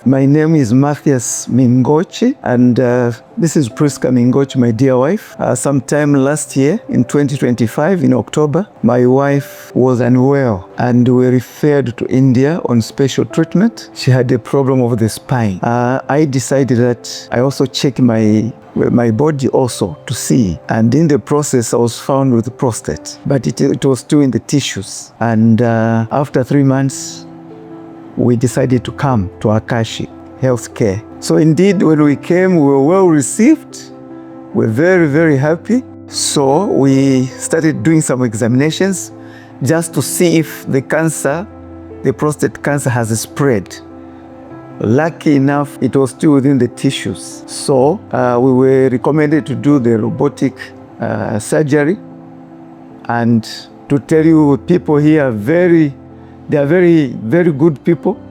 My name is Mathias Mingochi, and this is Priska Mingochi, my dear wife. Sometime last year, in 2025, in October, my wife was unwell and we referred to India on special treatment. She had a problem of the spine. I decided that I also check my body also to see, and in the process I was found with prostate, but it was still in the tissues. And after 3 months we decided to come to Aakash Healthcare. So indeed, when we came, we were well received. We're very, very happy. So we started doing some examinations just to see if the prostate cancer has spread. Lucky enough, it was still within the tissues. So we were recommended to do the robotic surgery. And to tell you, people here they are very, very good people,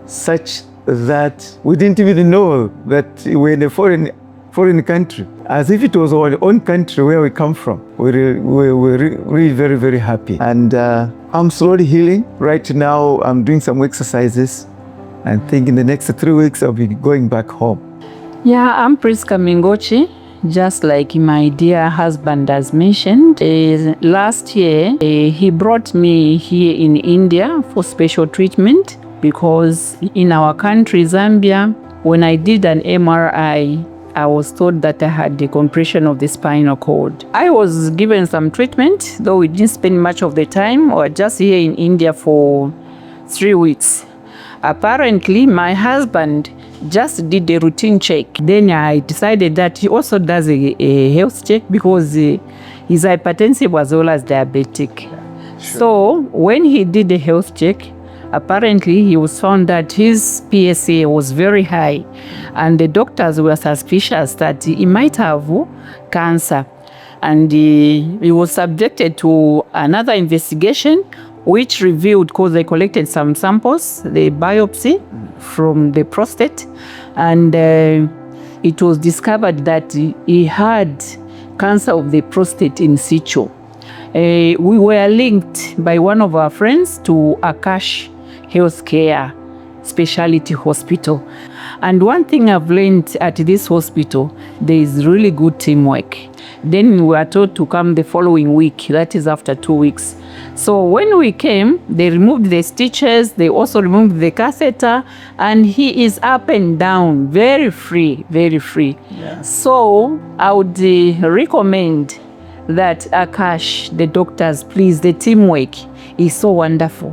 such that we didn't even know that we were in a foreign country, as if it was our own country where we come from. We're really very, very happy. And I'm slowly healing. Right now, I'm doing some exercises. I think in the next 3 weeks, I'll be going back home. Yeah, I'm Priska Mingochi. Just like my dear husband has mentioned, last year he brought me here in India for special treatment, because in our country, Zambia, when I did an MRI, I was told that I had decompression of the spinal cord. I was given some treatment, though we didn't spend much of the time. We were just here in India for 3 weeks. Apparently, my husband just did a routine check. Then I decided that he also does a health check, because he's hypertensive as well as diabetic. Sure. So when he did a health check, apparently he was found that his PSA was very high, and the doctors were suspicious that he might have cancer. And he was subjected to another investigation, which revealed, because they collected some samples, the biopsy from the prostate, and it was discovered that he had cancer of the prostate in situ. We were linked by one of our friends to Aakash Healthcare Specialty Hospital. And one thing I've learned at this hospital, there is really good teamwork. Then we were told to come the following week, that is after 2 weeks. So when we came, they removed the stitches, they also removed the catheter, and he is up and down, very free, very free. Yeah. So I would recommend that Aakash, the doctors, please, the teamwork is so wonderful.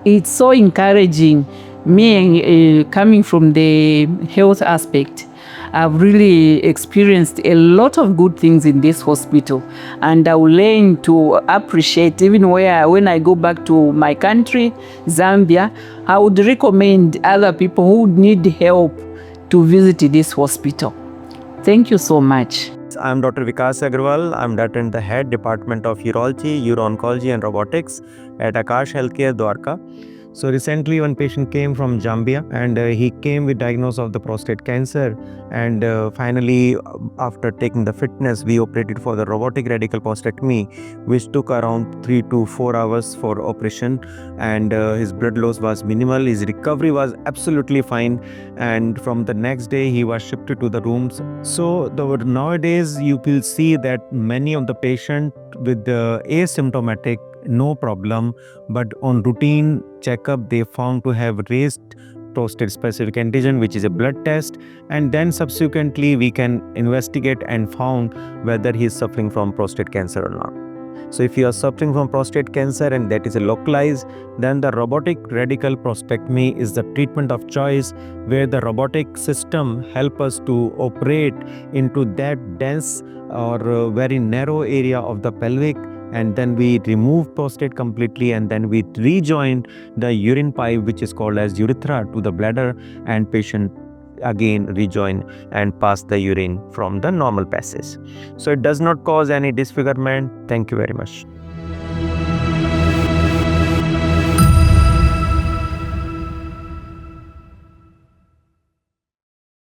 It's so encouraging. Me, coming from the health aspect, I've really experienced a lot of good things in this hospital, and I will learn to appreciate, even when I go back to my country, Zambia, I would recommend other people who need help to visit this hospital. Thank you so much. I'm Dr. Vikas Agarwal. I'm the head department of Urology, Uro Oncology and Robotics at Aakash Healthcare, Dwarka. So recently one patient came from Zambia, and he came with diagnosis of the prostate cancer, and finally after taking the fitness, we operated for the robotic radical prostatectomy, which took around 3 to 4 hours for operation, and his blood loss was minimal, his recovery was absolutely fine, and from the next day he was shifted to the rooms. So nowadays you will see that many of the patients with the asymptomatic, no problem, but on routine checkup they found to have raised prostate specific antigen, which is a blood test, and then subsequently we can investigate and found whether he is suffering from prostate cancer or not. So if you are suffering from prostate cancer and that is a localized, then the robotic radical prostatectomy is the treatment of choice, where the robotic system help us to operate into that dense or very narrow area of the pelvic, and then we remove prostate completely, and then we rejoin the urine pipe, which is called as urethra, to the bladder, and patient again rejoin and pass the urine from the normal passage. So it does not cause any disfigurement. Thank you very much.